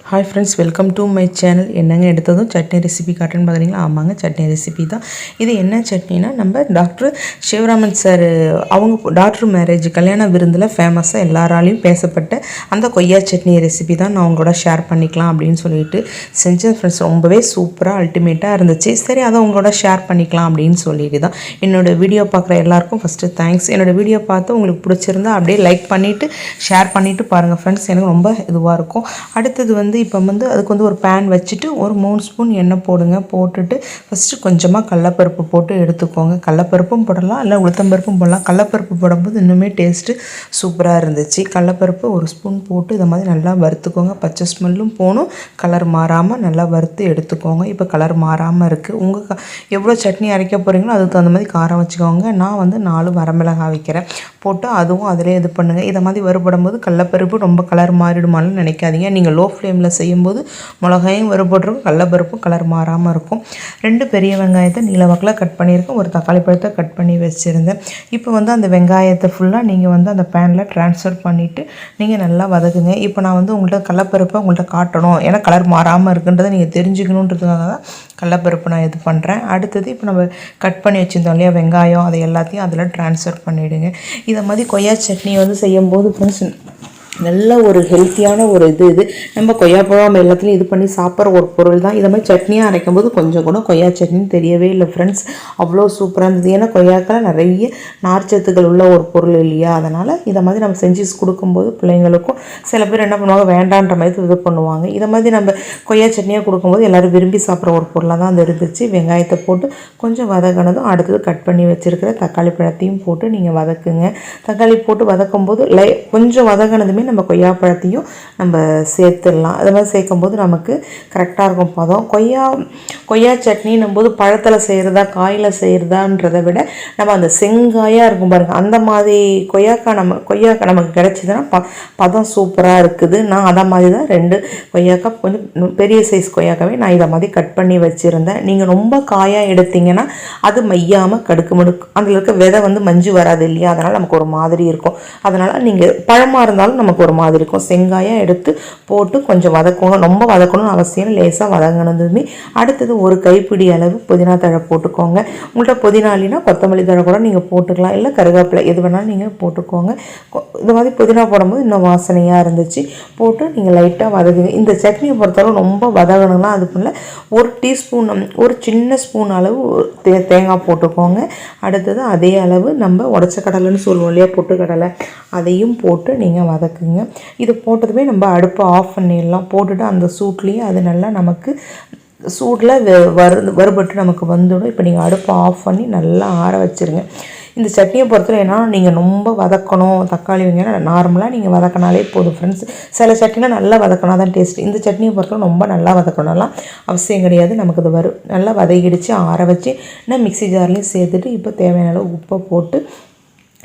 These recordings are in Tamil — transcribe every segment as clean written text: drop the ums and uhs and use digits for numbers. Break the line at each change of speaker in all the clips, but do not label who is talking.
Hi friends, welcome to my channel. என்னங்க எடுத்ததும் சட்னி ரெசிபி காட்டுன்னு பார்க்குறீங்களா? ஆமாங்க, சட்னி ரெசிபி தான். இது என்ன சட்னினா, நம்ம டாக்டர் சிவராமன் சார் அவங்க டாக்டர் மேரேஜ் கல்யாண விருந்தில் ஃபேமஸாக எல்லாராலையும் பேசப்பட்ட அந்த கொய்யா சட்னி ரெசிபி தான் நான் உங்களோட ஷேர் பண்ணிக்கலாம் அப்படின்னு சொல்லிட்டு செஞ்சேன் ஃப்ரெண்ட்ஸ். ரொம்பவே சூப்பராக அல்டிமேட்டாக இருந்துச்சு. சரி, அதை உங்களோட ஷேர் பண்ணிக்கலாம் அப்படின்னு சொல்லிட்டு தான். என்னோடய வீடியோ பார்க்குற எல்லாருக்கும் ஃபஸ்ட்டு தேங்க்ஸ். என்னோடய வீடியோ பார்த்து உங்களுக்கு பிடிச்சிருந்தா அப்படியே லைக் பண்ணிவிட்டு ஷேர் பண்ணிவிட்டு பாருங்கள் ஃப்ரெண்ட்ஸ். எனக்கு ரொம்ப இதுவாக இருக்கும். அடுத்தது இப்போ அதுக்கு ஒரு பேன் வச்சுட்டு ஒரு 3 ஸ்பூன் எண்ணெய் போடுங்க. போட்டுட்டு ஃபஸ்ட்டு கொஞ்சமாக கடலப்பருப்பு போட்டு எடுத்துக்கோங்க. கடலப்பருப்பும் போடலாம், இல்லை உளுத்தம்பருப்பும் போடலாம். கடலப்பருப்பு போடும்போது இன்னுமே டேஸ்ட்டு சூப்பராக இருந்துச்சு. கடலப்பருப்பு 1 ஸ்பூன் போட்டு இதை மாதிரி நல்லா வறுத்துக்கோங்க. பச்சை ஸ்மெல்லும் போகணும், கலர் மாறாமல் நல்லா வறுத்து எடுத்துக்கோங்க. இப்போ கலர் மாறாமல் இருக்குது. உங்கள் எவ்வளோ சட்னி அரைக்க போகிறீங்களோ அதுக்கு தகுந்த மாதிரி காரம் வச்சுக்கோங்க. நான் 4 வரமிளகாய் வைக்கிறேன். போட்டு அதுவும் அதிலே இது பண்ணுங்கள். இதை மாதிரி வறுபடும் போது கடலப்பருப்பு ரொம்ப கலர் மாறிடுமான்னு நினைக்காதீங்க. நீங்கள் லோ ஃப்ளேமில் செய்யும்போது மிளகாயும் வறுபட்டுருக்கும், கடலப்பருப்பும் கலர் மாறாமல் இருக்கும். 2 பெரிய வெங்காயத்தை நீல வாக்கில் கட் பண்ணியிருக்கேன். ஒரு தக்காளி பழத்தை கட் பண்ணி வச்சுருந்தேன். இப்போ அந்த வெங்காயத்தை ஃபுல்லாக நீங்கள் அந்த பேனில் ட்ரான்ஸ்ஃபர் பண்ணிவிட்டு நீங்கள் நல்லா வதக்குங்க. இப்போ நான் உங்கள்கிட்ட கடலப்பருப்பை உங்கள்கிட்ட காட்டணும், ஏன்னா கலர் மாறாமல் இருக்குன்றதை நீங்கள் தெரிஞ்சுக்கணுன்றதுக்காக தான் கடலப்பருப்பு நான் இது பண்ணுறேன். அடுத்தது இப்போ நம்ம கட் பண்ணி வச்சுருந்தோம் இல்லையா வெங்காயம், அதை எல்லாத்தையும் அதில் ட்ரான்ஸ்ஃபர் பண்ணிவிடுங்க. இதை மாதிரி கொய்யா சட்னி செய்யும்போது ஃப்ரெண்ட்ஸ் நல்ல ஒரு ஹெல்த்தியான ஒரு இது நம்ம கொய்யாப்பழம் எல்லாத்துலேயும் இது பண்ணி சாப்பிட்ற ஒரு பொருள் தான். இதை மாதிரி சட்னியாக அரைக்கும் போது கொஞ்சம் கூட கொய்யா சட்னின்னு தெரியவே இல்லை ஃப்ரெண்ட்ஸ். அவ்வளோ சூப்பராக இருந்தது. ஏன்னா கொய்யாக்கள் நிறைய நார்ச்சத்துக்கள் உள்ள ஒரு பொருள் இல்லையா, அதனால் இதை மாதிரி நம்ம செஞ்சு கொடுக்கும்போது பிள்ளைங்களுக்கும் சில பேர் என்ன பண்ணுவாங்க, வேண்டான்ற மாதிரி இது பண்ணுவாங்க. இதை மாதிரி நம்ம கொய்யா சட்னியாக கொடுக்கும்போது எல்லோரும் விரும்பி சாப்பிட்ற ஒரு பொருளாக தான் அது இருந்துச்சு. வெங்காயத்தை போட்டு கொஞ்சம் வதக்கினதும் அடுத்தது கட் பண்ணி வச்சுருக்கிற தக்காளி பழத்தையும் போட்டு நீங்கள் வதக்குங்க. தக்காளி போட்டு வதக்கும்போது கொஞ்சம் வதக்கினதுமே நம்ம கொய்யாப்பழத்தையும் நம்ம சேர்த்துடலாம். அது மாதிரி சேர்க்கும்போது நமக்கு கரெக்டாக இருக்கும் பதம். கொய்யா சட்னின்னும் போது பழத்தில் செய்கிறதா காயில் செய்கிறதான்றதை விட நம்ம அந்த செங்காயாக இருக்கும் பாருங்கள், அந்த மாதிரி கொய்யாக்காய் நமக்கு கிடைச்சிதுன்னா பதம் சூப்பராக இருக்குது. நான் அதை மாதிரி தான் 2 கொய்யாக்காய் கொஞ்சம் பெரிய சைஸ் கொய்யாக்காவே நான் இதை மாதிரி கட் பண்ணி வச்சுருந்தேன். நீங்கள் ரொம்ப காயாக எடுத்திங்கன்னா அது மையாமல் கடுக்கு மடுக்கு அதில் இருக்க விதை மஞ்சு வராது இல்லையா, அதனால் நமக்கு ஒரு மாதிரி இருக்கும். அதனால் நீங்கள் பழமாக இருந்தாலும் நமக்கு ஒரு மாதிரி இருக்கும். செங்காயம் எடுத்து போட்டு கொஞ்சம் வதக்குங்க. ரொம்ப வதக்கணும்னு அவசியம், லேசாக வதங்கினதுமே அடுத்தது ஒரு கைப்பிடி அளவு புதினா தழை போட்டுக்கோங்க. உங்கள்கிட்ட புதினா இல்லைன்னா கொத்தமல்லி தழை கூட நீங்கள் போட்டுக்கலாம், இல்லை கருவேப்பிலை எது வேணாலும் நீங்கள் போட்டுக்கோங்க. இது மாதிரி புதினா போடும்போது இன்னும் வாசனையாக இருந்துச்சு. போட்டு நீங்கள் லைட்டாக வதக்குங்க. இந்த சட்னியை பொறுத்தளவு ரொம்ப வதங்கணும்னா அதுக்குள்ள 1 டீஸ்பூன் ஒரு சின்ன ஸ்பூன் அளவு தேங்காய் போட்டுக்கோங்க. அடுத்தது அதே அளவு நம்ம உடச்ச கடலைன்னு சொல்லுவோம் இல்லையா, பொட்டுக்கடலை, அதையும் போட்டு நீங்கள் வதக்குங்க. இது போட்டதுமே நம்ம அடுப்பை ஆஃப் பண்ணிடலாம். போட்டுட்டு அந்த சூட்லேயே அது நல்லா நமக்கு சூடில் வறுபட்டு நமக்கு வந்துடும். இப்போ நீங்கள் அடுப்பை ஆஃப் பண்ணி நல்லா ஆற வச்சுருங்க. இந்த சட்னியை பொறுத்தவரை ஏன்னா நீங்கள் ரொம்ப வதக்கணும், தக்காளி வெங்காயம் நார்மலாக நீங்கள் வதக்கினாலே போதும் ஃப்ரெண்ட்ஸ். சில சட்னிலாம் நல்லா வதக்கினா தான் டேஸ்ட். இந்த சட்னியை பொறுத்தவரை ரொம்ப நல்லா வதக்கணும்லாம் அவசியம் கிடையாது. நமக்கு இது நல்லா வதக்கிடுச்சு. ஆற வச்சு நான் மிக்ஸி ஜார்லேயும் சேர்த்துட்டு இப்போ தேவையான அளவு உப்பை போட்டு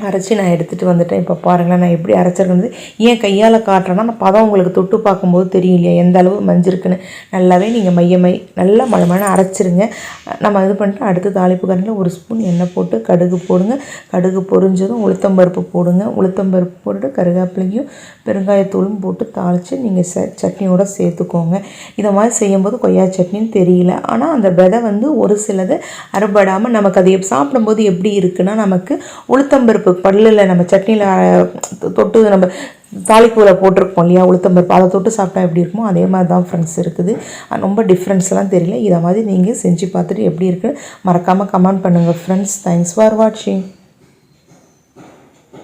அரைச்சி நான் எடுத்துகிட்டு வந்துட்டேன். இப்போ பாருங்களேன் நான் எப்படி அரைச்சிருக்கிறது. ஏன் கையால் காட்டுறேன்னா நான் பதம் உங்களுக்கு தொட்டு பார்க்கும்போது தெரியும் இல்லையா எந்த அளவு மஞ்சிருக்குன்னு. நல்லாவே நீங்கள் நல்லா மழை அரைச்சிருங்க. நம்ம இது பண்ணிட்டு அடுத்து தாளிப்பு கரண்டில் 1 ஸ்பூன் எண்ணெய் போட்டு கடுகு போடுங்க. கடுகு பொரிஞ்சதும் உளுத்தம்பருப்பு போடுங்க. உளுத்தம்பருப்பு போட்டுட்டு கருவேப்பிலையும் பெருங்காயத்தூளும் போட்டு தாளித்து நீங்கள் சட்னியோடு சேர்த்துக்கோங்க. இதை மாதிரி செய்யும்போது கொய்யா சட்னின்னு தெரியல, ஆனால் அந்த விதை ஒரு சிலது அறுபடாமல் நமக்கு அதை சாப்பிடும்போது எப்படி இருக்குன்னா, நமக்கு உளுத்தம்பருப்பு பல்லில் நம்ம சட்னியில் தொட்டு நம்ம தாளிப்பூவில் போட்டிருப்போம் இல்லையா உளுத்தம்பருப்பு, அதை தொட்டு சாப்பிட்டா எப்படி இருக்குமோ அதே மாதிரி தான் ஃப்ரெண்ட்ஸ் இருக்குது. ரொம்ப டிஃப்ரென்ஸ்லாம் தெரியல. இதை மாதிரி நீங்கள் செஞ்சு பார்த்துட்டு எப்படி இருக்குன்னு மறக்காமல் கமெண்ட் பண்ணுங்கள் ஃப்ரெண்ட்ஸ். தேங்க்ஸ் ஃபார் வாட்சிங்.